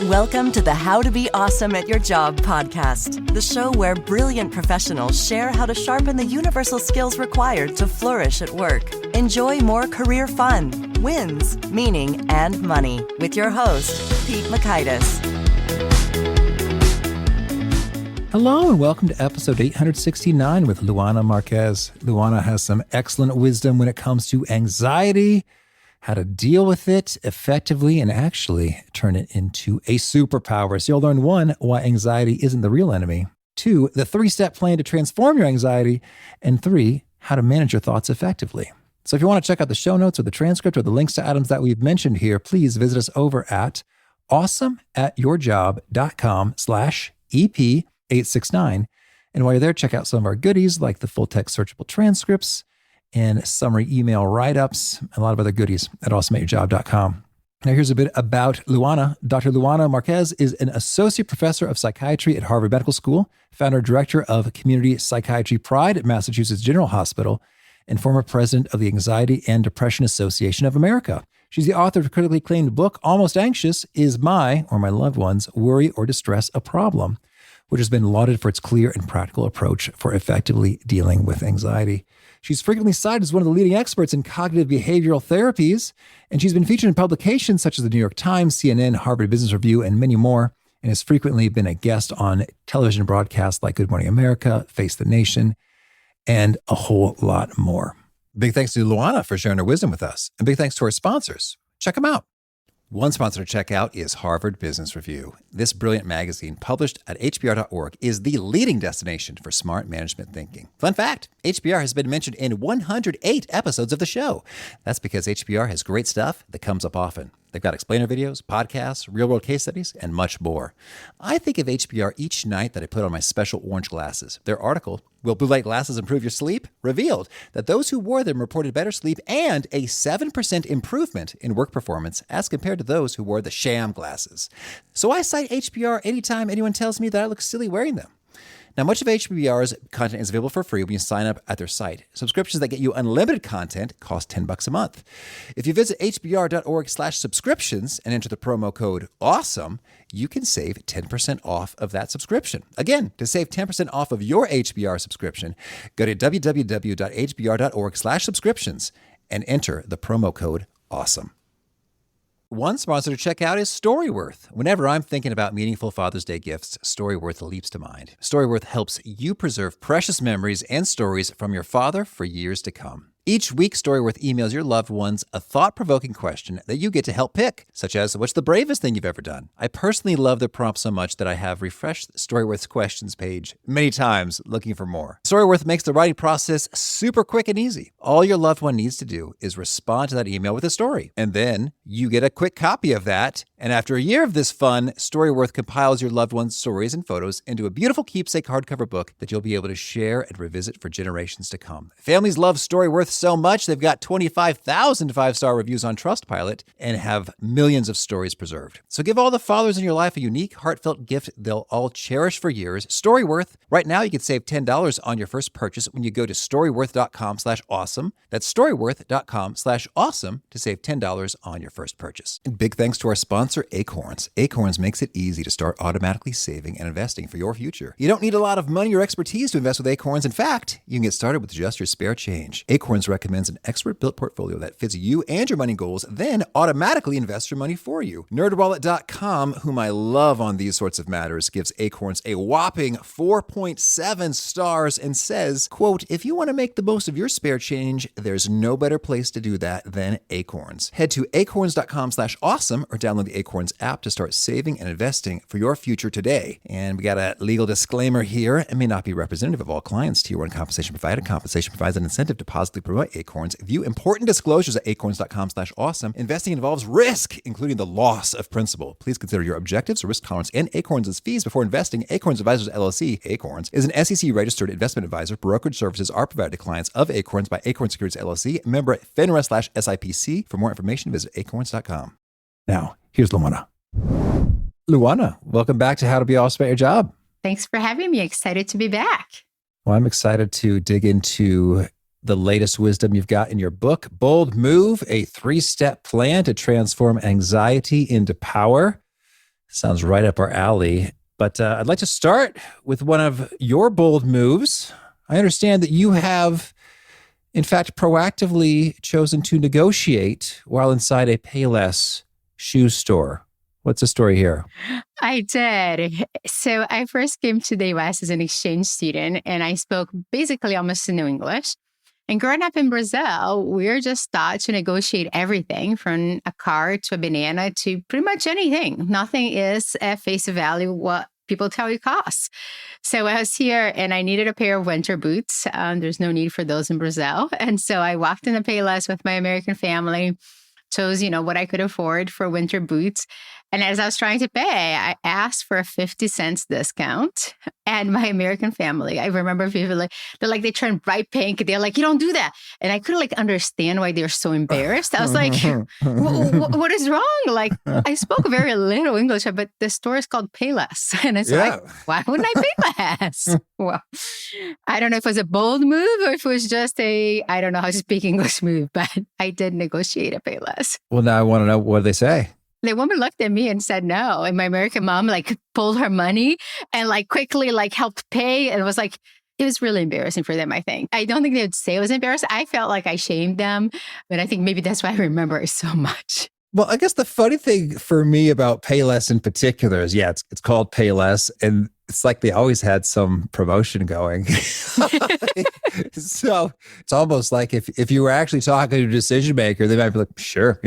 Welcome to the How to Be Awesome at Your Job podcast, the show where brilliant professionals share how to sharpen the universal skills required to flourish at work. Enjoy more career fun, wins, meaning, and money with your host, Pete Makaitis. Hello and welcome to episode 869 with Luana Marques. Luana has some excellent wisdom when it comes to anxiety, how to deal with it effectively and actually turn it into a superpower. So you'll learn 1, why anxiety isn't the real enemy, 2, the 3-step plan to transform your anxiety, and 3, how to manage your thoughts effectively. So if you want to check out the show notes or the transcript or the links to items that we've mentioned here, please visit us over at awesomeatyourjob.com/EP869. And while you're there, check out some of our goodies like the full text searchable transcripts and summary email write-ups, and a lot of other goodies at awesomeatyourjob.com. Now here's a bit about Luana. Dr. Luana Marques is an Associate Professor of Psychiatry at Harvard Medical School, founder and director of Community Psychiatry Pride at Massachusetts General Hospital, and former president of the Anxiety and Depression Association of America. She's the author of the critically acclaimed book, Almost Anxious, Is My, or My Loved One's, Worry or Distress a Problem?, which has been lauded for its clear and practical approach for effectively dealing with anxiety. She's frequently cited as one of the leading experts in cognitive behavioral therapies, and she's been featured in publications such as the New York Times, CNN, Harvard Business Review, and many more, and has frequently been a guest on television broadcasts like Good Morning America, Face the Nation, and a whole lot more. Big thanks to Luana for sharing her wisdom with us, and big thanks to our sponsors. Check them out. One sponsor to check out is Harvard Business Review. This brilliant magazine, published at hbr.org, is the leading destination for smart management thinking. Fun fact, HBR has been mentioned in 108 episodes of the show. That's because HBR has great stuff that comes up often. They've got explainer videos, podcasts, real-world case studies, and much more. I think of HBR each night that I put on my special orange glasses. Their article, Will Blue Light Glasses Improve Your Sleep?, revealed that those who wore them reported better sleep and a 7% improvement in work performance as compared to those who wore the sham glasses. So I cite HBR anytime anyone tells me that I look silly wearing them. Now, much of HBR's content is available for free when you sign up at their site. Subscriptions that get you unlimited content cost $10 a month. If you visit hbr.org/subscriptions and enter the promo code AWESOME, you can save 10% off of that subscription. Again, to save 10% off of your HBR subscription, go to www.hbr.org/subscriptions and enter the promo code AWESOME. One sponsor to check out is Storyworth. Whenever I'm thinking about meaningful Father's Day gifts, Storyworth leaps to mind. Storyworth helps you preserve precious memories and stories from your father for years to come. Each week, Storyworth emails your loved ones a thought-provoking question that you get to help pick, such as, what's the bravest thing you've ever done? I personally love the prompt so much that I have refreshed Storyworth's questions page many times looking for more. Storyworth makes the writing process super quick and easy. All your loved one needs to do is respond to that email with a story, and then you get a quick copy of that. And after a year of this fun, Storyworth compiles your loved one's stories and photos into a beautiful keepsake hardcover book that you'll be able to share and revisit for generations to come. Families love Storyworth so much, they've got 25,000 5-star reviews on Trustpilot and have millions of stories preserved. So give all the fathers in your life a unique, heartfelt gift they'll all cherish for years. Storyworth. Right now, you can save $10 on your first purchase when you go to storyworth.com/awesome. That's storyworth.com/awesome to save $10 on your first purchase. And big thanks to our sponsor, Acorns. Acorns makes it easy to start automatically saving and investing for your future. You don't need a lot of money or expertise to invest with Acorns. In fact, you can get started with just your spare change. Acorns recommends an expert-built portfolio that fits you and your money goals, then automatically invests your money for you. NerdWallet.com, whom I love on these sorts of matters, gives Acorns a whopping 4.7 stars and says, quote, if you want to make the most of your spare change, there's no better place to do that than Acorns. Head to acorns.com/awesome or download the Acorns app to start saving and investing for your future today. And we got a legal disclaimer here. It may not be representative of all clients. Tier 1 compensation provided. Compensation provides an incentive to positively promote Acorns. View important disclosures at acorns.com/awesome. Investing involves risk, including the loss of principal. Please consider your objectives, risk tolerance, and Acorns' fees before investing. Acorns Advisors LLC, Acorns, is an SEC-registered investment advisor. Brokerage services are provided to clients of Acorns by Acorns Securities LLC, member FINRA/SIPC. For more information, visit acorns.com. Now, here's Luana. Luana, welcome back to How to Be Awesome at Your Job. Thanks for having me. Excited to be back. Well, I'm excited to dig into the latest wisdom you've got in your book, Bold Move, a 3-step plan to transform anxiety into power. Sounds right up our alley. But I'd like to start with one of your bold moves. I understand that you have, in fact, proactively chosen to negotiate while inside a Payless shoe store. What's the story here? I did. So I first came to the US as an exchange student, and I spoke basically almost no English. And growing up in Brazil, we're just taught to negotiate everything from a car to a banana to pretty much anything. Nothing is at face value what people tell you costs. So I was here and I needed a pair of winter boots. There's no need for those in Brazil. And so I walked in the Payless with my American family, chose, what I could afford for winter boots. And as I was trying to pay, I asked for a 50 cents discount. And my American family, I remember vividly, they turned bright pink. They're like, you don't do that. And I couldn't understand why they're so embarrassed. I was like, what is wrong? I spoke very little English, but the store is called Payless. And it's like, why wouldn't I pay less? Well, I don't know if it was a bold move or if it was just I don't know how to speak English move, but I did negotiate a Payless. Well, now I want to know, what did they say? The woman looked at me and said no. And my American mom pulled her money and quickly helped pay. And it was really embarrassing for them, I think. I don't think they would say it was embarrassing. I felt like I shamed them. But I think maybe that's why I remember it so much. Well, I guess the funny thing for me about Payless in particular is, it's called Payless, and it's like they always had some promotion going. So it's almost like if you were actually talking to a decision maker, they might be like, sure,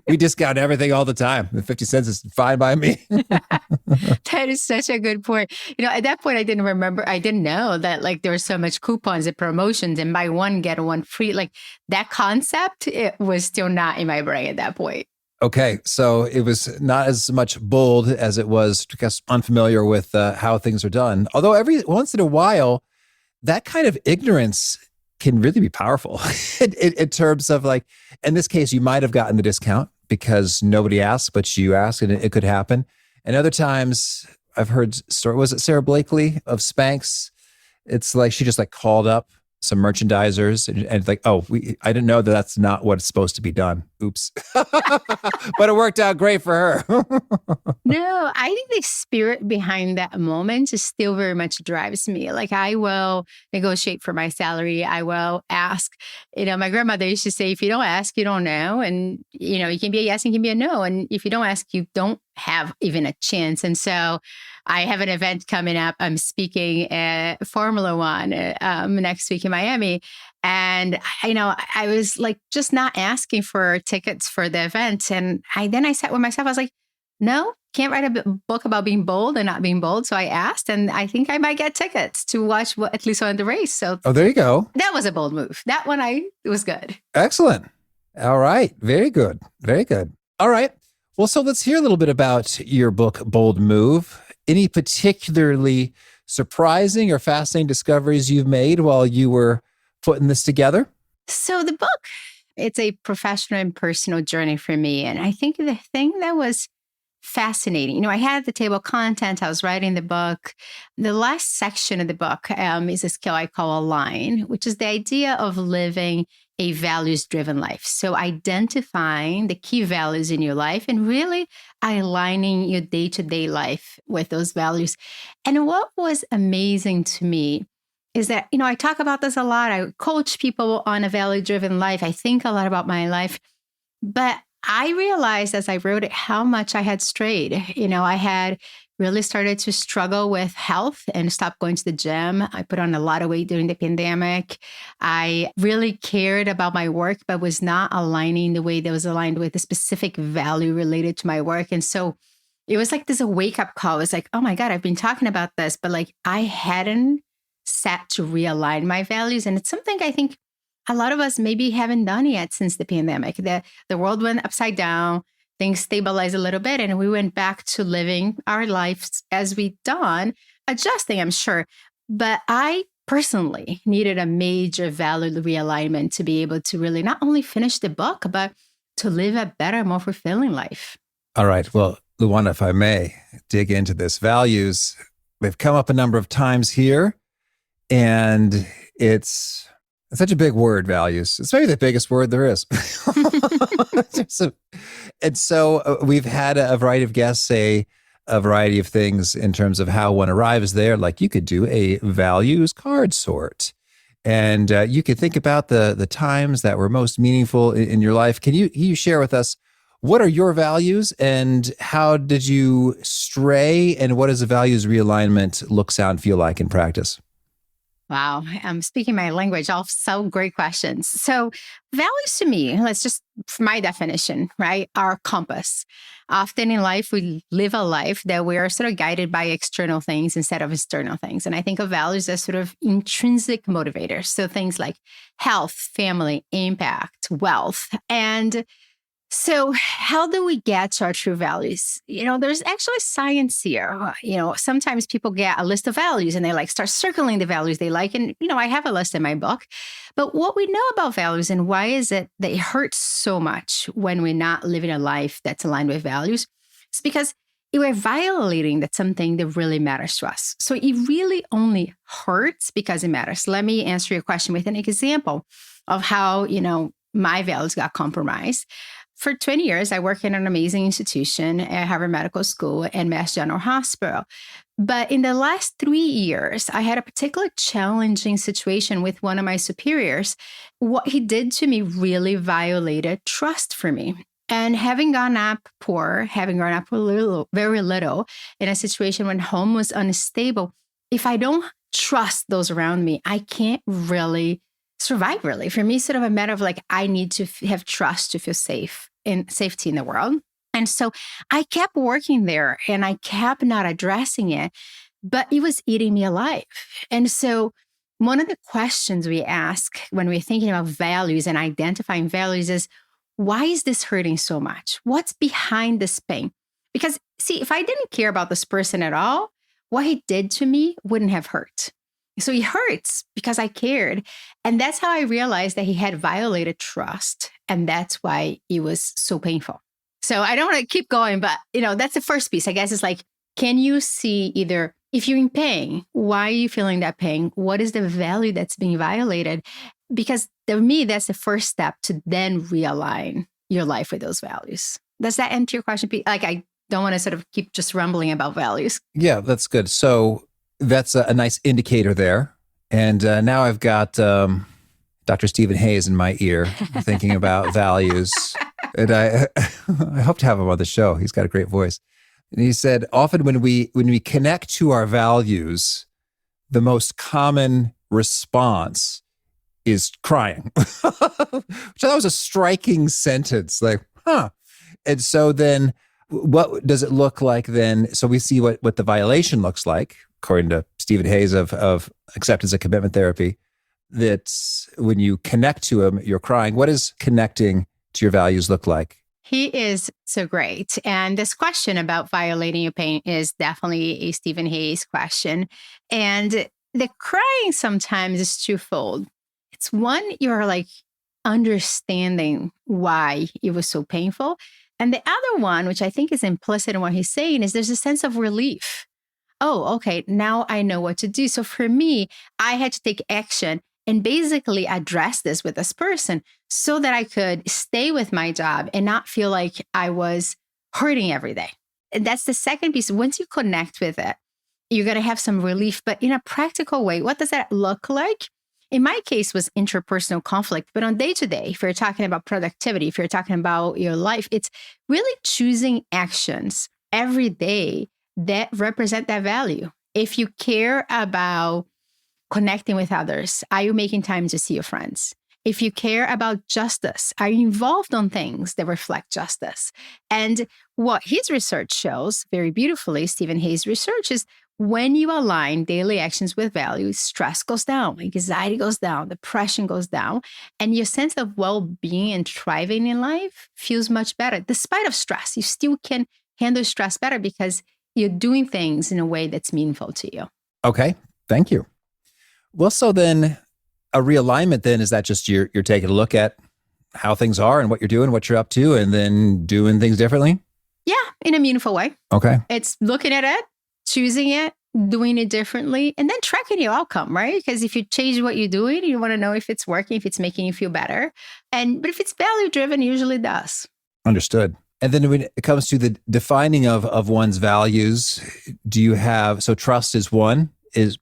we discount everything all the time. The 50 cents is fine by me. That is such a good point. At that point, I didn't know that there was so much coupons and promotions and buy one, get one free. That concept, it was still not in my brain at that point. Okay, so it was not as much bold as it was because unfamiliar with how things are done. Although every once in a while, that kind of ignorance can really be powerful in terms of in this case, you might have gotten the discount because nobody asked, but you asked, and it could happen. And other times I've heard story. Was it Sarah Blakely of Spanx? It's she just called up some merchandisers and I didn't know that's not what it's supposed to be done. Oops. But it worked out great for her. No, I think the spirit behind that moment is still very much drives me. I will negotiate for my salary. I will ask. My grandmother used to say, if you don't ask, you don't know. And, you can be a yes and can be a no. And if you don't ask, you don't have even a chance. And so I have an event coming up. I'm speaking at Formula One next week in Miami. And, I was just not asking for tickets for the event. And I sat with myself. I was like, no, can't write a book about being bold and not being bold. So I asked, and I think I might get tickets to watch at least one of the race. So there you go. That was a bold move. That one it was good. Excellent. All right. Very good. Very good. All right. Well, so let's hear a little bit about your book, Bold Move. Any particularly surprising or fascinating discoveries you've made while you were putting this together? So the book, it's a professional and personal journey for me. And I think the thing that was fascinating, I had the table of contents, I was writing the book. The last section of the book is a skill I call align, which is the idea of living a values-driven life. So identifying the key values in your life and really aligning your day-to-day life with those values. And what was amazing to me is that, I talk about this a lot. I coach people on a value-driven life. I think a lot about my life. But I realized as I wrote it how much I had strayed. I had really started to struggle with health and stopped going to the gym. I put on a lot of weight during the pandemic. I really cared about my work, but was not aligning the way that was aligned with a specific value related to my work. And so it was this wake-up call. It was oh my God, I've been talking about this, but I hadn't sat to realign my values. And it's something I think a lot of us maybe haven't done yet since the pandemic. The world went upside down, things stabilized a little bit, and we went back to living our lives as we've done, adjusting, I'm sure. But I personally needed a major value realignment to be able to really not only finish the book, but to live a better, more fulfilling life. All right. Well, Luana, if I may dig into this, values, they've come up a number of times here, and it's such a big word, values. It's maybe the biggest word there is. And so we've had a variety of guests say a variety of things in terms of how one arrives there. Like you could do a values card sort. And you could think about the times that were most meaningful in your life. Can you share with us, what are your values and how did you stray, and what does a values realignment look, sound, feel like in practice? Wow, I'm speaking my language. All so great questions. So values to me, let's just, for my definition, right, are compass. Often in life, we live a life that we are sort of guided by external things instead of external things. And I think of values as sort of intrinsic motivators. So things like health, family, impact, wealth. And so how do we get to our true values? There's actually science here. Sometimes people get a list of values and they start circling the values they like. And, I have a list in my book. But what we know about values and why is it that it hurts so much when we're not living a life that's aligned with values? It's because we're violating that something that really matters to us. So it really only hurts because it matters. Let me answer your question with an example of how, my values got compromised. For 20 years, I worked in an amazing institution at Harvard Medical School and Mass General Hospital. But in the last 3 years, I had a particularly challenging situation with one of my superiors. What he did to me really violated trust for me. And having grown up poor, having grown up very little, in a situation when home was unstable, if I don't trust those around me, I can't really survive, really. For me, it's sort of a matter of I need to have trust to feel safe and safety in the world. And so I kept working there and I kept not addressing it, but it was eating me alive. And so one of the questions we ask when we're thinking about values and identifying values is, why is this hurting so much? What's behind this pain? Because see, if I didn't care about this person at all, what he did to me wouldn't have hurt. So it hurts because I cared. And that's how I realized that he had violated trust. And that's why it was so painful. So I don't want to keep going, but that's the first piece. I guess it's can you see either if you're in pain, why are you feeling that pain? What is the value that's being violated? Because to me, that's the first step to then realign your life with those values. Does that answer your question? I don't want to sort of keep just rumbling about values. Yeah, that's good. So that's a nice indicator there. And now I've got Dr. Stephen Hayes in my ear thinking about values. And I hope to have him on the show. He's got a great voice. And he said, often when we connect to our values, the most common response is crying, which I thought was a striking sentence. And so then what does it look like then? So we see what the violation looks like, according to Stephen Hayes of acceptance and commitment therapy, that when you connect to him, you're crying. What does connecting to your values look like? He is so great. And this question about violating your pain is definitely a Stephen Hayes question. And the crying sometimes is twofold. It's one, you're understanding why it was so painful. And the other one, which I think is implicit in what he's saying, is there's a sense of relief. Oh, okay, now I know what to do. So for me, I had to take action and basically address this with this person so that I could stay with my job and not feel like I was hurting every day. And that's the second piece. Once you connect with it, you're going to have some relief, but in a practical way. What does that look like? In my case, was interpersonal conflict, but on day to day, if you're talking about productivity, if you're talking about your life, it's really choosing actions every day that represent that value. If you care about connecting with others, are you making time to see your friends? If you care about justice, are you involved on things that reflect justice? And what his research shows very beautifully, Stephen Hayes' research, is when you align daily actions with values, stress goes down, anxiety goes down, depression goes down, and your sense of well-being and thriving in life feels much better. Despite of stress, you still can handle stress better because you're doing things in a way that's meaningful to you. Okay, thank you. Well, so then a realignment then, is that just you're taking a look at how things are and what you're doing, what you're up to, and then doing things differently? Yeah, in a meaningful way. Okay. It's looking at it, choosing it, doing it differently, and then tracking your outcome, right? Because if you change what you're doing, you want to know if it's working, if it's making you feel better. But if it's value driven, it usually does. Understood. And then when it comes to the defining of one's values, do you have, so trust is one, is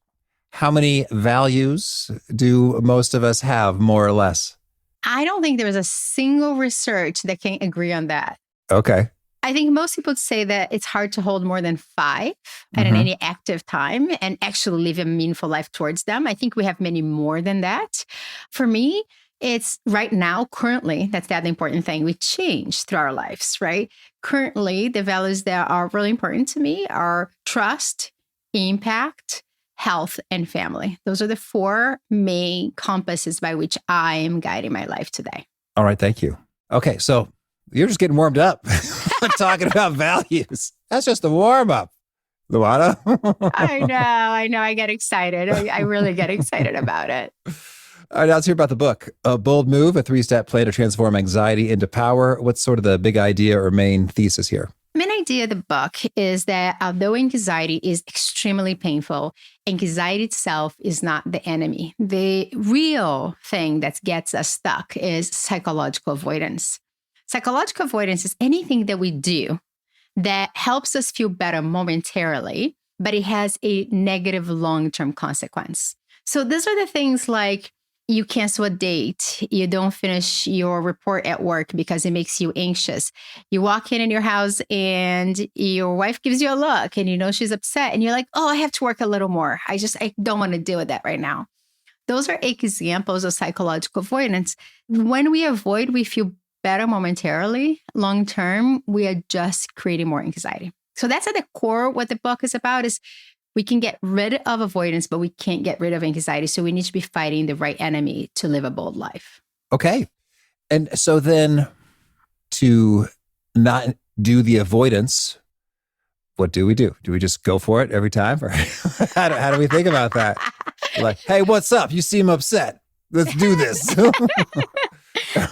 how many values do most of us have, more or less? I don't think there is a single research that can agree on that. Okay. I think most people say that it's hard to hold more than 5 at any active time and actually live a meaningful life towards them. I think we have many more than that. For me, it's right now, currently, that's the other important thing. We change through our lives, right? Currently, the values that are really important to me are trust, impact, health, and family. Those are the 4 main compasses by which I am guiding my life today. All right. Thank you. Okay. So you're just getting warmed up talking about values. That's just the warm up, Luana. I know. I get excited. I really get excited about it. All right, now let's hear about the book. A Bold Move, a 3-step plan to transform anxiety into power. What's sort of the big idea or main thesis here? The main idea of the book is that although anxiety is extremely painful, anxiety itself is not the enemy. The real thing that gets us stuck is psychological avoidance. Psychological avoidance is anything that we do that helps us feel better momentarily, but it has a negative long-term consequence. So these are the things like you cancel a date, you don't finish your report at work because it makes you anxious. You walk in your house and your wife gives you a look and you know she's upset and you're like, oh, I have to work a little more. I don't want to deal with that right now. Those are examples of psychological avoidance. When we avoid, we feel better momentarily. Long term, we are just creating more anxiety. So that's at the core what the book is about is we can get rid of avoidance, but we can't get rid of anxiety. So we need to be fighting the right enemy to live a bold life. Okay. And so then to not do the avoidance, what do we do? Do we just go for it every time? Or how do we think about that? Like, hey, what's up? You seem upset. Let's do this.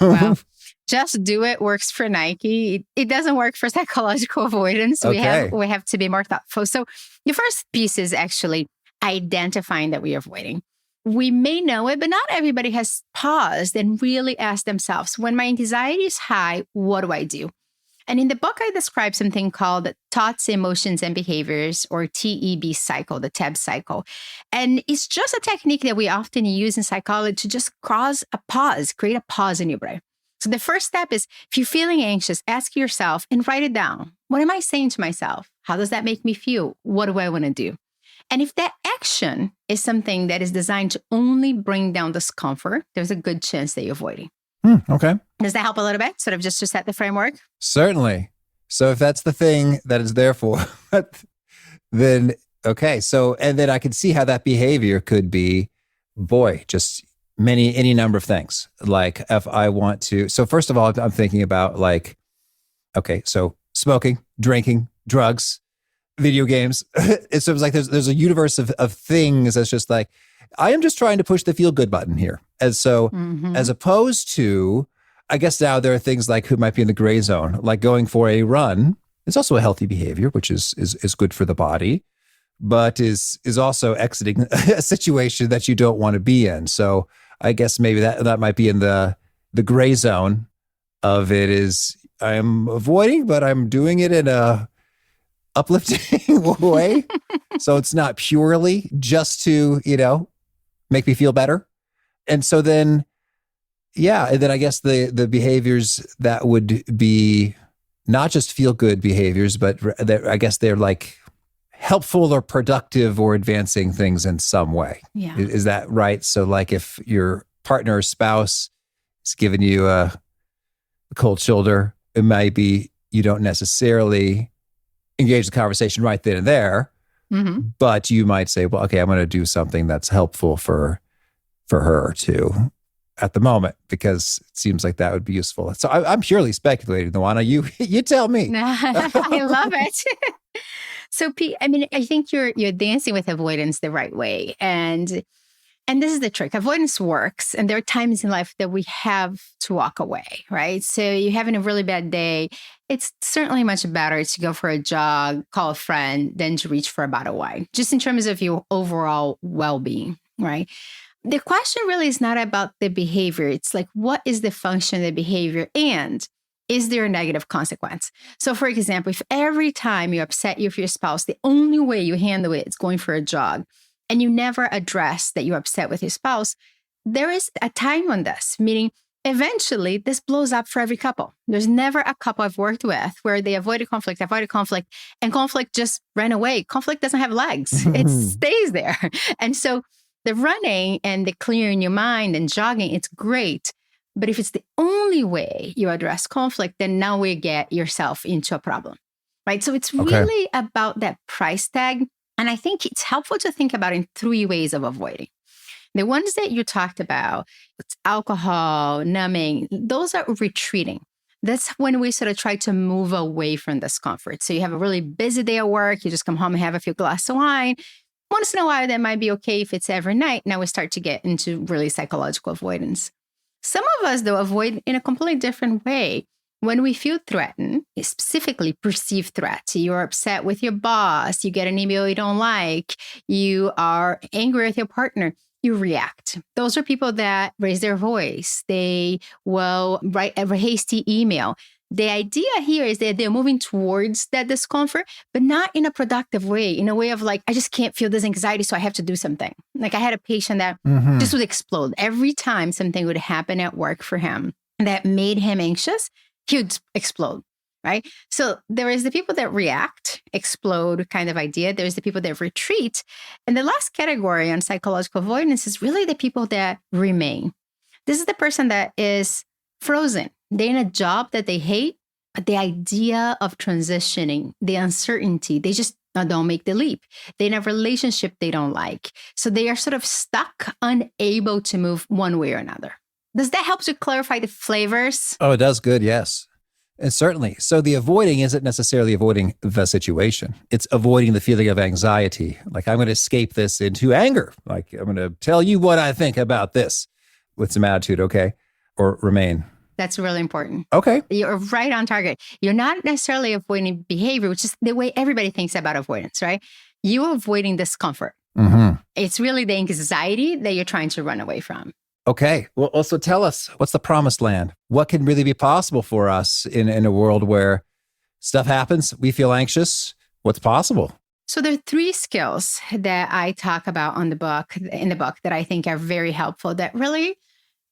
Well, just do it works for Nike. It doesn't work for psychological avoidance. Okay. We have to be more thoughtful. So the first piece is actually identifying that we are avoiding. We may know it, but not everybody has paused and really asked themselves, when my anxiety is high, what do I do? And in the book, I describe something called thoughts, emotions, and behaviors, or TEB cycle, the TEB cycle. And it's just a technique that we often use in psychology to just create a pause in your brain. So the first step is, if you're feeling anxious, ask yourself and write it down. What am I saying to myself? How does that make me feel? What do I want to do? And if that action is something that is designed to only bring down discomfort, there's a good chance that you're avoiding. Okay. Does that help a little bit? Sort of just to set the framework? Certainly. So if that's the thing that it's there for, then, okay. So, and then I can see how that behavior could be, just any number of things. Like if I want to, so first of all, I'm thinking about like, okay, so smoking, drinking, drugs, video games. It's like there's a universe of things that's just like, I am just trying to push the feel good button here. And so as opposed to, I guess now there are things like who might be in the gray zone, like going for a run. It's also a healthy behavior, which is good for the body, but is also exiting a situation that you don't want to be in. So I guess maybe that might be in the gray zone of it is I am avoiding, but I'm doing it in a uplifting way. So it's not purely just to, make me feel better. And so then, and then I guess the behaviors that would be not just feel good behaviors, but I guess they're like helpful or productive or advancing things in some way. Yeah. Is that right? So like if your partner or spouse is giving you a cold shoulder, it might be you don't necessarily engage the conversation right then and there, but you might say, well, okay, I'm going to do something that's helpful for her too at the moment, because it seems like that would be useful. So I'm purely speculating, Luana. You tell me. I love it. So, Pete, I think you're dancing with avoidance the right way. And this is the trick. Avoidance works. And there are times in life that we have to walk away, right? So you're having a really bad day. It's certainly much better to go for a jog, call a friend, than to reach for a bottle of wine, just in terms of your overall well-being, right? The question really is not about the behavior. It's like, what is the function of the behavior? And is there a negative consequence? So for example, if every time you're upset with your spouse, the only way you handle it is going for a jog, and you never address that you're upset with your spouse, there is a time on this, meaning eventually this blows up for every couple. There's never a couple I've worked with where they avoided conflict, and conflict just ran away. Conflict doesn't have legs. It stays there. And so the running and the clearing your mind and jogging, it's great. But if it's the only way you address conflict, then now we get yourself into a problem, right? So it's really about that price tag. And I think it's helpful to think about in 3 ways of avoiding. The ones that you talked about, it's alcohol, numbing, those are retreating. That's when we sort of try to move away from discomfort. So you have a really busy day at work, you just come home and have a few glasses of wine. Once in a while, that might be okay if it's every night. Now we start to get into really psychological avoidance. Some of us, though, avoid in a completely different way. When we feel threatened, specifically perceived threat, you're upset with your boss, you get an email you don't like, you are angry with your partner, you react. Those are people that raise their voice. They will write a hasty email. The idea here is that they're moving towards that discomfort, but not in a productive way, in a way of like, I just can't feel this anxiety, so I have to do something. Like I had a patient that just would explode. Every time something would happen at work for him that made him anxious, he would explode, right? So there is the people that react, explode kind of idea. There's the people that retreat. And the last category on psychological avoidance is really the people that remain. This is the person that is frozen. They're in a job that they hate, but the idea of transitioning, the uncertainty, they just don't make the leap. They're in a relationship they don't like. So they are sort of stuck, unable to move one way or another. Does that help to clarify the flavors? Oh, it does good, yes. And certainly. So the avoiding isn't necessarily avoiding the situation. It's avoiding the feeling of anxiety. Like I'm going to escape this into anger. Like I'm going to tell you what I think about this with some attitude, okay? Or remain. That's really important. Okay. You're right on target. You're not necessarily avoiding behavior, which is the way everybody thinks about avoidance, right? You're avoiding discomfort. It's really the anxiety that you're trying to run away from. Okay. Well, also tell us, what's the promised land? What can really be possible for us in a world where stuff happens, we feel anxious? What's possible? So there are 3 skills that I talk about in the book that I think are very helpful that really,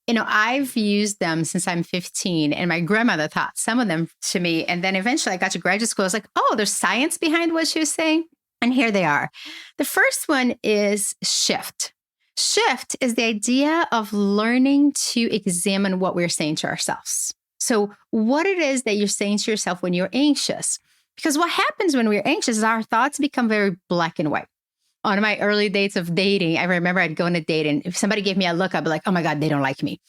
I've used them since I'm 15, and my grandmother taught some of them to me. And then eventually I got to graduate school. I was like, oh, there's science behind what she was saying. And here they are. The first one is shift. Shift is the idea of learning to examine what we're saying to ourselves. So what it is that you're saying to yourself when you're anxious. Because what happens when we're anxious is our thoughts become very black and white. On my early days of dating, I remember I'd go on a date, and if somebody gave me a look, I'd be like, oh my God, they don't like me.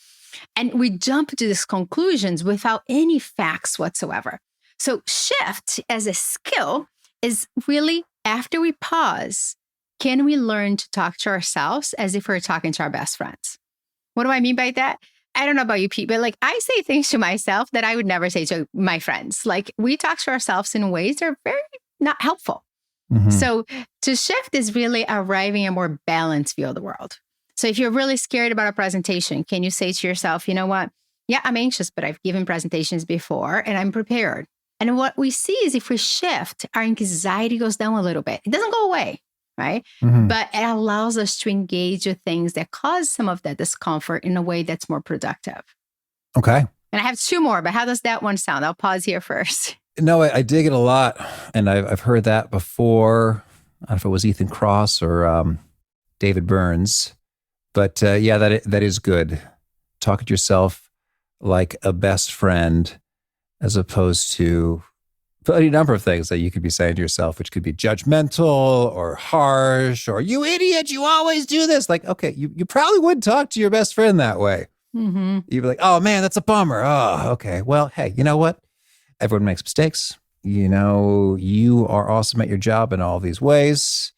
And we jump to these conclusions without any facts whatsoever. So shift as a skill is really after we pause, can we learn to talk to ourselves as if we're talking to our best friends? What do I mean by that? I don't know about you, Pete, but like I say things to myself that I would never say to my friends. Like we talk to ourselves in ways that are very not helpful. So to shift is really arriving at a more balanced view of the world. So if you're really scared about a presentation, can you say to yourself, you know what? Yeah, I'm anxious, but I've given presentations before and I'm prepared. And what we see is if we shift, our anxiety goes down a little bit. It doesn't go away. Right? But it allows us to engage with things that cause some of that discomfort in a way that's more productive. Okay. And I have 2 more, but how does that one sound? I'll pause here first. No, I dig it a lot. And I've heard that before. I don't know if it was Ethan Kross or David Burns. But yeah, that is good. Talk to yourself like a best friend as opposed to any number of things that you could be saying to yourself, which could be judgmental or harsh or you idiot, you always do this. Like, okay, you probably wouldn't talk to your best friend that way. You'd be like, oh man, that's a bummer. Oh, okay. Well, hey, you know what? Everyone makes mistakes. You are awesome at your job in all these ways.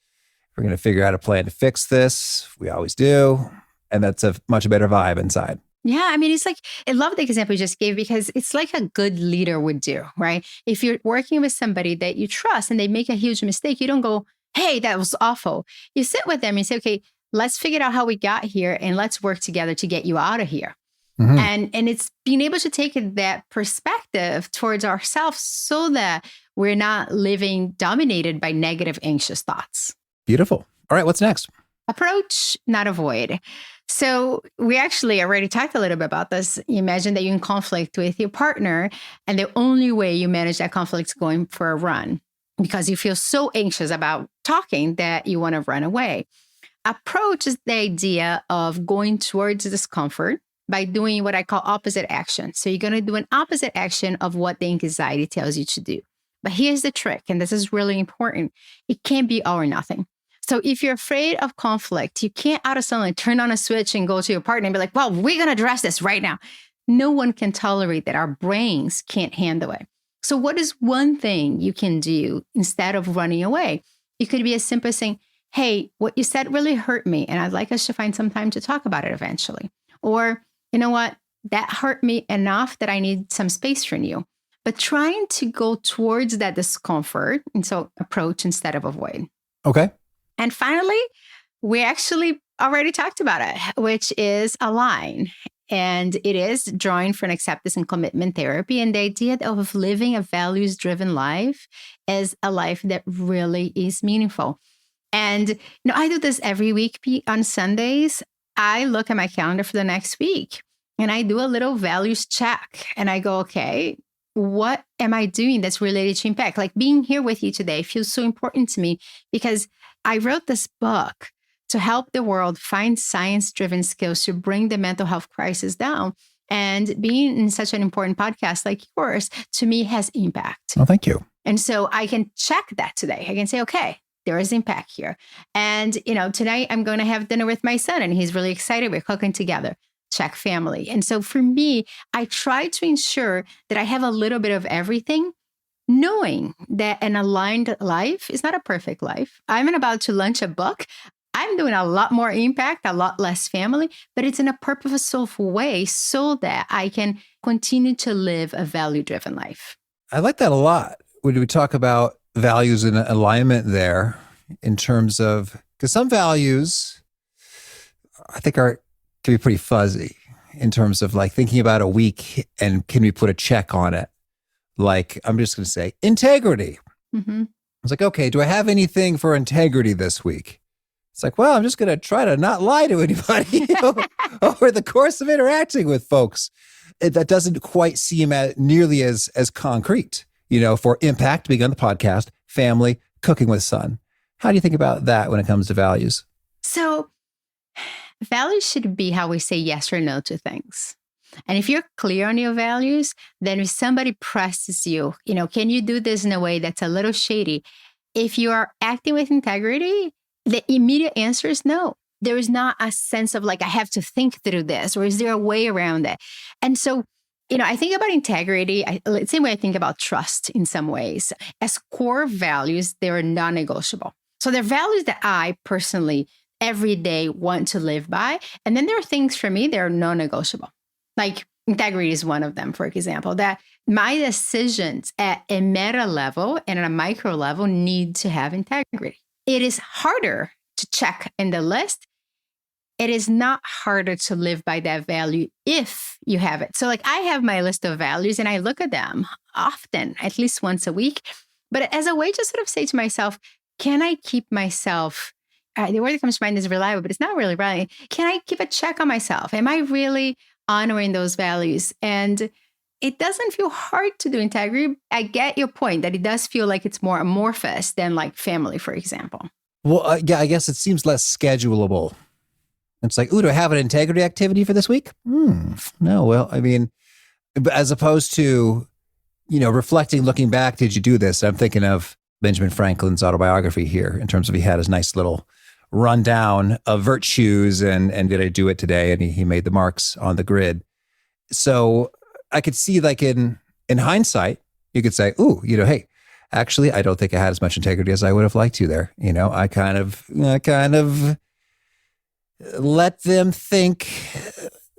We're going to figure out a plan to fix this. We always do. And that's a much better vibe inside. Yeah, I mean, it's like, I love the example you just gave because it's like a good leader would do, right? If you're working with somebody that you trust and they make a huge mistake, you don't go, hey, that was awful. You sit with them and say, okay, let's figure out how we got here and let's work together to get you out of here. And it's being able to take that perspective towards ourselves so that we're not living dominated by negative, anxious thoughts. Beautiful. All right, what's next? Approach, not avoid. So we actually already talked a little bit about this. You imagine that you're in conflict with your partner, and the only way you manage that conflict is going for a run because you feel so anxious about talking that you want to run away. Approach is the idea of going towards discomfort by doing what I call opposite action. So you're going to do an opposite action of what the anxiety tells you to do. But here's the trick, and this is really important. It can't be all or nothing. So if you're afraid of conflict, you can't out of suddenly turn on a switch and go to your partner and be like, well, we're going to address this right now. No one can tolerate that. Our brains can't handle it. So what is one thing you can do instead of running away? It could be as simple as saying, hey, what you said really hurt me, and I'd like us to find some time to talk about it eventually. Or, you know what, that hurt me enough that I need some space from you. But trying to go towards that discomfort, and so approach instead of avoid. Okay. And finally, we actually already talked about it, which is align. And it is drawing from acceptance and commitment therapy. And the idea of living a values-driven life is a life that really is meaningful. And I do this every week on Sundays. I look at my calendar for the next week and I do a little values check. And I go, okay, what am I doing that's related to impact? Like being here with you today feels so important to me because I wrote this book to help the world find science-driven skills to bring the mental health crisis down. And being in such an important podcast like yours, to me, has impact. Oh, thank you. And so I can check that today. I can say, okay, there is impact here. And, tonight I'm going to have dinner with my son and he's really excited. We're cooking together. Check family. And so for me, I try to ensure that I have a little bit of everything, knowing that an aligned life is not a perfect life. I'm about to launch a book. I'm doing a lot more impact, a lot less family, but it's in a purposeful way so that I can continue to live a value-driven life. I like that a lot. When we talk about values and alignment there in terms of, because some values I think can be pretty fuzzy in terms of like thinking about a week and can we put a check on it? Like, I'm just going to say integrity. Mm-hmm. It's like, okay, do I have anything for integrity this week? It's like, well, I'm just going to try to not lie to anybody over the course of interacting with folks. That doesn't quite seem nearly as concrete, for impact, being on the podcast, family, cooking with son. How do you think about that when it comes to values? So values should be how we say yes or no to things. And if you're clear on your values, then if somebody presses you, can you do this in a way that's a little shady? If you are acting with integrity, the immediate answer is no. There is not a sense of like, I have to think through this, or is there a way around it? And so, I think about integrity, the same way I think about trust in some ways. As core values, they're non-negotiable. So they're values that I personally every day want to live by. And then there are things for me that are non-negotiable. Like integrity is one of them, for example, that my decisions at a meta level and at a micro level need to have integrity. It is harder to check in the list. It is not harder to live by that value if you have it. So like I have my list of values and I look at them often, at least once a week. But as a way to sort of say to myself, can I keep myself, the word that comes to mind is reliable, but it's not really right. Can I keep a check on myself? Am I really honoring those values? And it doesn't feel hard to do integrity. I get your point that it does feel like it's more amorphous than like family, for example. Well, yeah, I guess it seems less schedulable. It's like, ooh, do I have an integrity activity for this week? No, well, I mean, as opposed to, reflecting, looking back, did you do this? I'm thinking of Benjamin Franklin's autobiography here in terms of he had his nice little rundown of virtues and did I do it today? And he made the marks on the grid. So I could see like in hindsight, you could say, ooh, hey, actually, I don't think I had as much integrity as I would have liked to there. I kind of let them think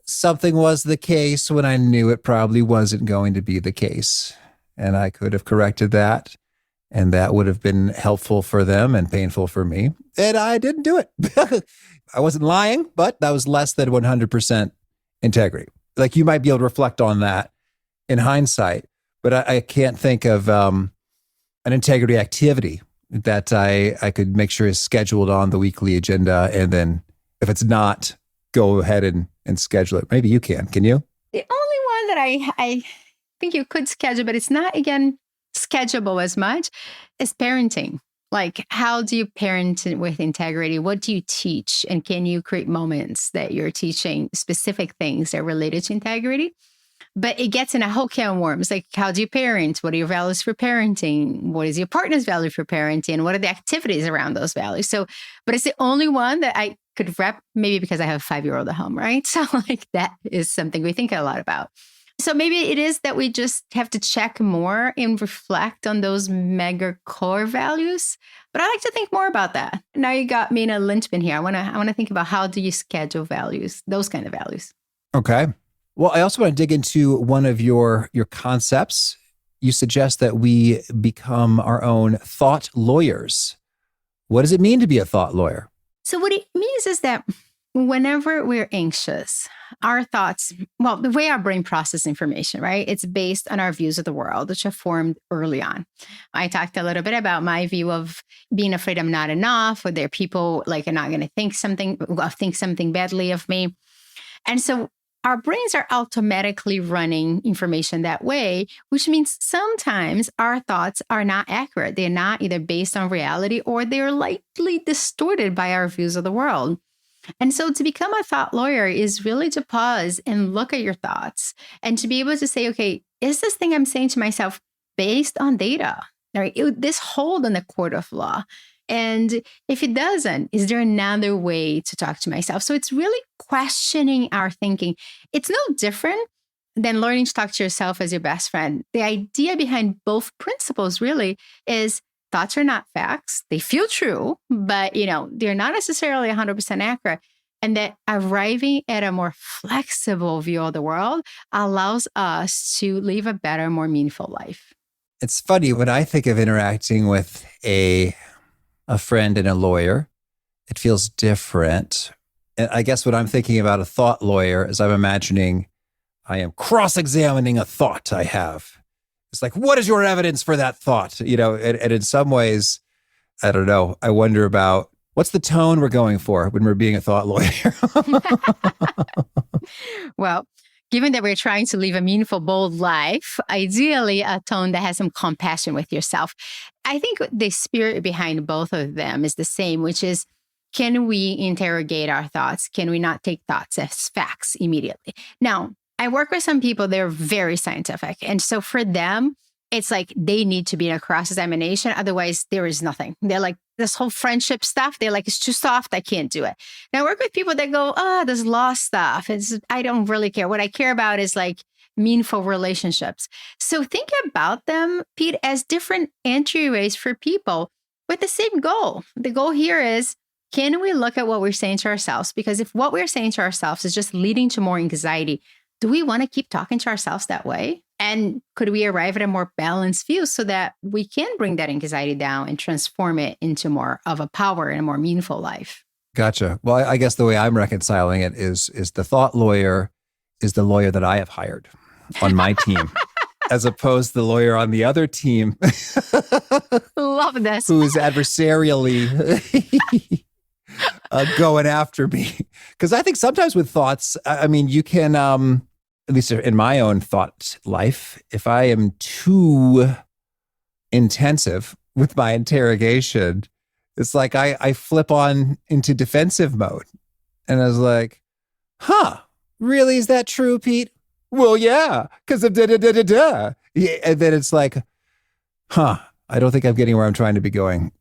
something was the case when I knew it probably wasn't going to be the case. And I could have corrected that. And that would have been helpful for them and painful for me. And I didn't do it. I wasn't lying, but that was less than 100% integrity. Like you might be able to reflect on that in hindsight, but I can't think of an integrity activity that I could make sure is scheduled on the weekly agenda. And then if it's not, go ahead and schedule it. Maybe you can. Can you? The only one that I think you could schedule, but it's not, again, schedulable as much, is parenting. Like, how do you parent with integrity? What do you teach? And can you create moments that you're teaching specific things that are related to integrity? But it gets in a whole can of worms. Like, how do you parent? What are your values for parenting? What is your partner's value for parenting? What are the activities around those values? So, but it's the only one that I could rep, maybe because I have a 5-year-old at home, right? So like that is something we think a lot about. So maybe it is that we just have to check more and reflect on those mega core values. But I like to think more about that. Now you got me in a linchpin here. I want to think about how do you schedule values, those kind of values. Okay. Well, I also want to dig into one of your concepts. You suggest that we become our own thought lawyers. What does it mean to be a thought lawyer? So what it means is that whenever we're anxious, our thoughts, well, the way our brain processes information, right? It's based on our views of the world, which are formed early on. I talked a little bit about my view of being afraid I'm not enough, or there are people like are not going to think something badly of me. And so our brains are automatically running information that way, which means sometimes our thoughts are not accurate. They're not either based on reality or they're likely distorted by our views of the world. And so to become a thought lawyer is really to pause and look at your thoughts and to be able to say, okay, is this thing I'm saying to myself based on data? Right? This hold in the court of law. And if it doesn't, is there another way to talk to myself? So it's really questioning our thinking. It's no different than learning to talk to yourself as your best friend. The idea behind both principles really is thoughts are not facts. They feel true, but they're not necessarily 100% accurate. And that arriving at a more flexible view of the world allows us to live a better, more meaningful life. It's funny when I think of interacting with a friend and a lawyer, it feels different. And I guess what I'm thinking about a thought lawyer is I'm imagining I am cross-examining a thought I have. It's like, what is your evidence for that thought? And in some ways, I don't know, I wonder about what's the tone we're going for when we're being a thought lawyer? Well, given that we're trying to live a meaningful, bold life, ideally a tone that has some compassion with yourself. I think the spirit behind both of them is the same, which is, can we interrogate our thoughts? Can we not take thoughts as facts immediately? Now, I work with some people, they're very scientific. And so for them, it's like they need to be in a cross-examination. Otherwise, there is nothing. They're like, this whole friendship stuff, they're like, it's too soft. I can't do it. Now, I work with people that go, this law stuff. I don't really care. What I care about is like meaningful relationships. So think about them, Pete, as different entryways for people with the same goal. The goal here is, can we look at what we're saying to ourselves? Because if what we're saying to ourselves is just leading to more anxiety, do we want to keep talking to ourselves that way? And could we arrive at a more balanced view so that we can bring that anxiety down and transform it into more of a power and a more meaningful life? Gotcha. Well, I guess the way I'm reconciling it is the thought lawyer is the lawyer that I have hired on my team, as opposed to the lawyer on the other team. Love this. Who's adversarially going after me. Because I think sometimes with thoughts, I mean, you can, at least in my own thought life, if I am too intensive with my interrogation, it's like I flip on into defensive mode. And I was like, really? Is that true, Pete? Well, yeah, because of da-da-da-da-da. Yeah, and then it's like, I don't think I'm getting where I'm trying to be going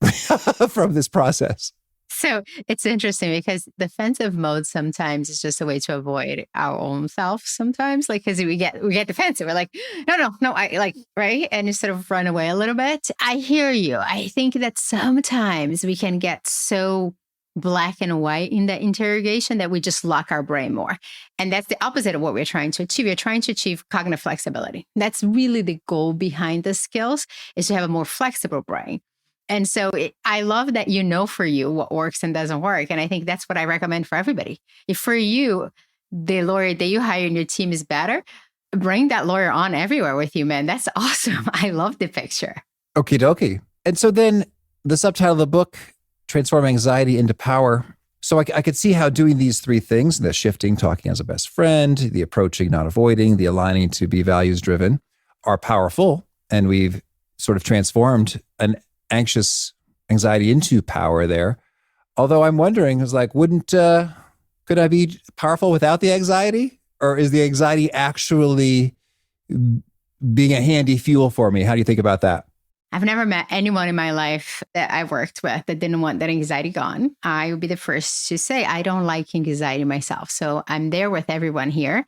from this process. So it's interesting because defensive mode sometimes is just a way to avoid our own self sometimes, like, because we get defensive. We're like, no, I like, right? And you sort of run away a little bit. I hear you. I think that sometimes we can get so black and white in that interrogation that we just lock our brain more. And that's the opposite of what we're trying to achieve. We're trying to achieve cognitive flexibility. That's really the goal behind the skills, is to have a more flexible brain. And so I love that for you what works and doesn't work. And I think that's what I recommend for everybody. If for you, the lawyer that you hire in your team is better, bring that lawyer on everywhere with you, man. That's awesome. I love the picture. Okie dokie. And so then the subtitle of the book, Transform Anxiety into Power. So I could see how doing these three things, the shifting, talking as a best friend, the approaching, not avoiding, the aligning to be values driven, are powerful. And we've sort of transformed an anxious anxiety into power there. Although I'm wondering, could I be powerful without the anxiety? Or is the anxiety actually being a handy fuel for me? How do you think about that? I've never met anyone in my life that I've worked with that didn't want that anxiety gone. I would be the first to say I don't like anxiety myself. So I'm there with everyone here.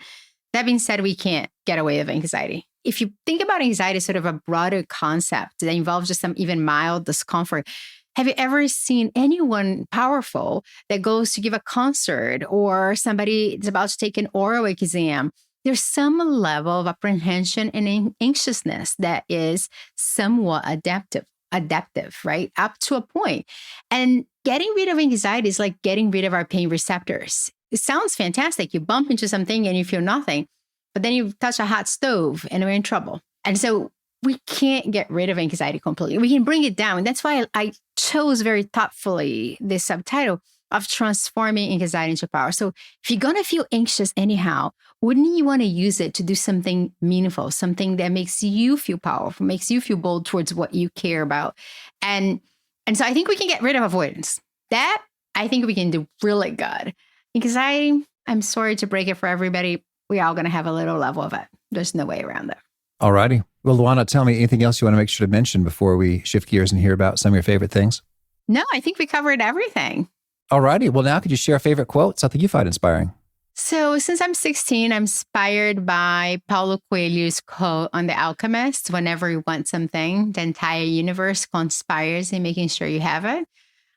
That being said, we can't get away with anxiety. If you think about anxiety as sort of a broader concept that involves just some even mild discomfort, have you ever seen anyone powerful that goes to give a concert or somebody is about to take an oral exam? There's some level of apprehension and anxiousness that is somewhat adaptive, right? Up to a point. And getting rid of anxiety is like getting rid of our pain receptors. It sounds fantastic. You bump into something and you feel nothing, but then you touch a hot stove and we're in trouble. And so we can't get rid of anxiety completely. We can bring it down. And that's why I chose very thoughtfully this subtitle of transforming anxiety into power. So if you're going to feel anxious anyhow, wouldn't you want to use it to do something meaningful, something that makes you feel powerful, makes you feel bold towards what you care about? And so I think we can get rid of avoidance. That I think we can do really good. Anxiety, I'm sorry to break it for everybody. We're all going to have a little level of it. There's no way around it. All righty. Well, Luana, tell me anything else you want to make sure to mention before we shift gears and hear about some of your favorite things? No, I think we covered everything. All righty. Well, now could you share a favorite quote, something you find inspiring? So since I'm 16, I'm inspired by Paulo Coelho's quote on The Alchemist. Whenever you want something, the entire universe conspires in making sure you have it.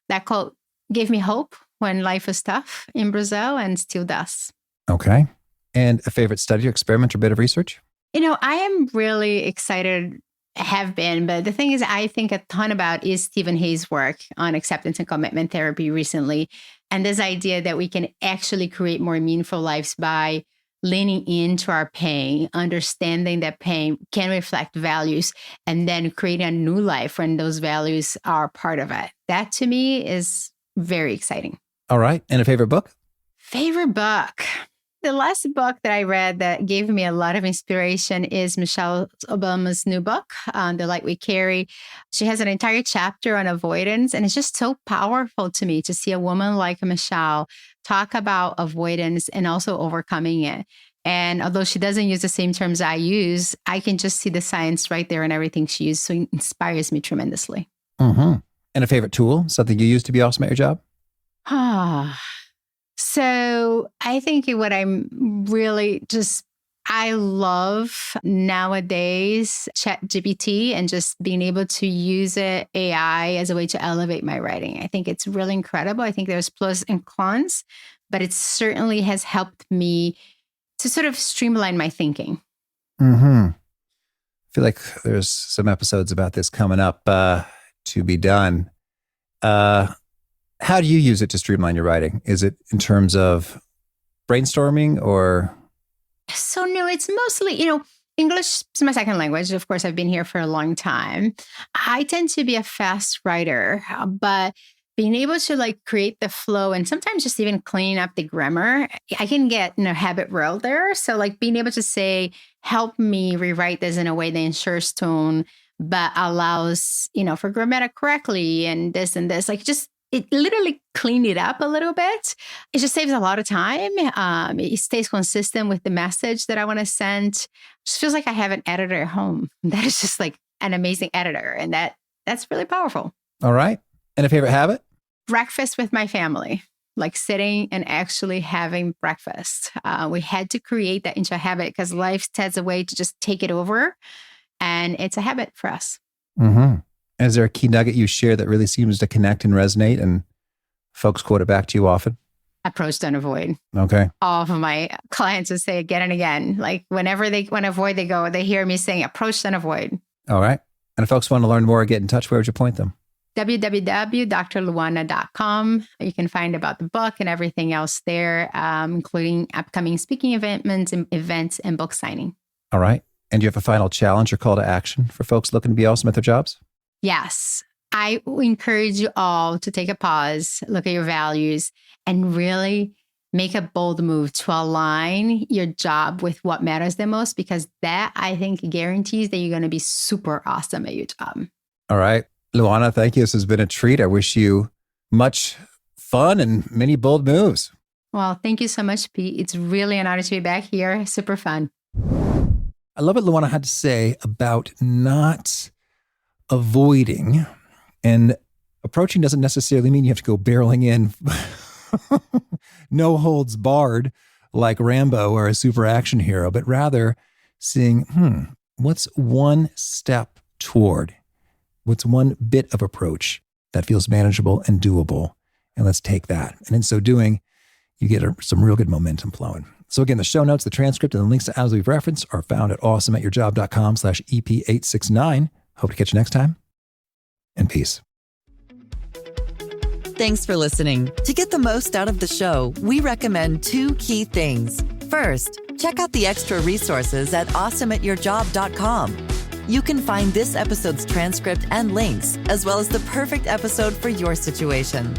That quote gave me hope when life was tough in Brazil and still does. Okay. And a favorite study or experiment or bit of research? I am really excited, have been, but the thing is, I think a ton about is Stephen Hayes' work on acceptance and commitment therapy recently. And this idea that we can actually create more meaningful lives by leaning into our pain, understanding that pain can reflect values, and then creating a new life when those values are part of it. That to me is very exciting. All right. And a favorite book? Favorite book. The last book that I read that gave me a lot of inspiration is Michelle Obama's new book, The Light We Carry. She has an entire chapter on avoidance, and it's just so powerful to me to see a woman like Michelle talk about avoidance and also overcoming it. And although she doesn't use the same terms I use, I can just see the science right there in everything she uses. So it inspires me tremendously. Mm-hmm. And a favorite tool, something you use to be awesome at your job? So I think what I'm really I love nowadays ChatGPT and just being able to use AI as a way to elevate my writing. I think it's really incredible. I think there's pros and cons, but it certainly has helped me to sort of streamline my thinking. Mm-hmm. I feel like there's some episodes about this coming up to be done. How do you use it to streamline your writing? Is it in terms of brainstorming or? So no, it's mostly, English is my second language. Of course, I've been here for a long time. I tend to be a fast writer, but being able to create the flow and sometimes just even clean up the grammar, I can get in a habit roll there. So being able to say, help me rewrite this in a way that ensures tone, but allows, for grammar correctly and this, it literally cleaned it up a little bit. It just saves a lot of time. It stays consistent with the message that I want to send. It just feels like I have an editor at home. That is just an amazing editor. And that's really powerful. All right. And a favorite habit? Breakfast with my family, sitting and actually having breakfast. We had to create that into a habit because life has a way to just take it over. And it's a habit for us. Mm-hmm. Is there a key nugget you share that really seems to connect and resonate and folks quote it back to you often? Approach, don't avoid. Okay. All of my clients would say again and again, whenever they want to avoid, they hear me saying approach, don't avoid. All right. And if folks want to learn more or get in touch, where would you point them? www.drluana.com. You can find about the book and everything else there, including upcoming speaking events and book signing. All right. And do you have a final challenge or call to action for folks looking to be awesome at their jobs? Yes. I encourage you all to take a pause, look at your values, and really make a bold move to align your job with what matters the most, because that, I think, guarantees that you're going to be super awesome at your job. All right. Luana, thank you. This has been a treat. I wish you much fun and many bold moves. Well, thank you so much, Pete. It's really an honor to be back here. Super fun. I love what Luana had to say about not avoiding, and approaching doesn't necessarily mean you have to go barreling in no holds barred like Rambo or a super action hero, but rather seeing, what's one step toward? What's one bit of approach that feels manageable and doable? And let's take that. And in so doing, you get some real good momentum flowing. So again, the show notes, the transcript, and the links to as we've referenced are found at awesomeatyourjob.com/EP869. Hope to catch you next time. And peace. Thanks for listening. To get the most out of the show, we recommend 2 key things. First, check out the extra resources at awesomeatyourjob.com. You can find this episode's transcript and links, as well as the perfect episode for your situation.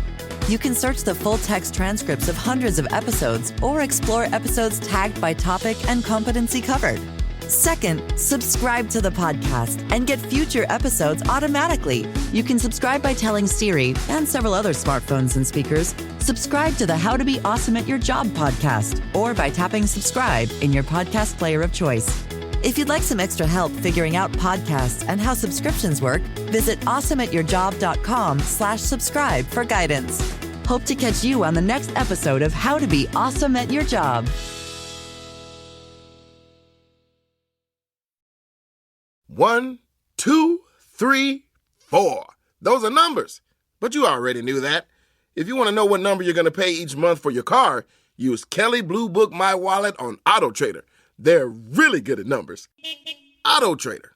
You can search the full text transcripts of hundreds of episodes or explore episodes tagged by topic and competency covered. Second, subscribe to the podcast and get future episodes automatically. You can subscribe by telling Siri and several other smartphones and speakers, subscribe to the How to Be Awesome at Your Job podcast, or by tapping subscribe in your podcast player of choice. If you'd like some extra help figuring out podcasts and how subscriptions work, visit awesomeatyourjob.com/subscribe for guidance. Hope to catch you on the next episode of How to Be Awesome at Your Job. 1, 2, 3, 4. Those are numbers, but you already knew that. If you want to know what number you're going to pay each month for your car, use Kelly Blue Book My Wallet on Auto Trader. They're really good at numbers. Auto Trader.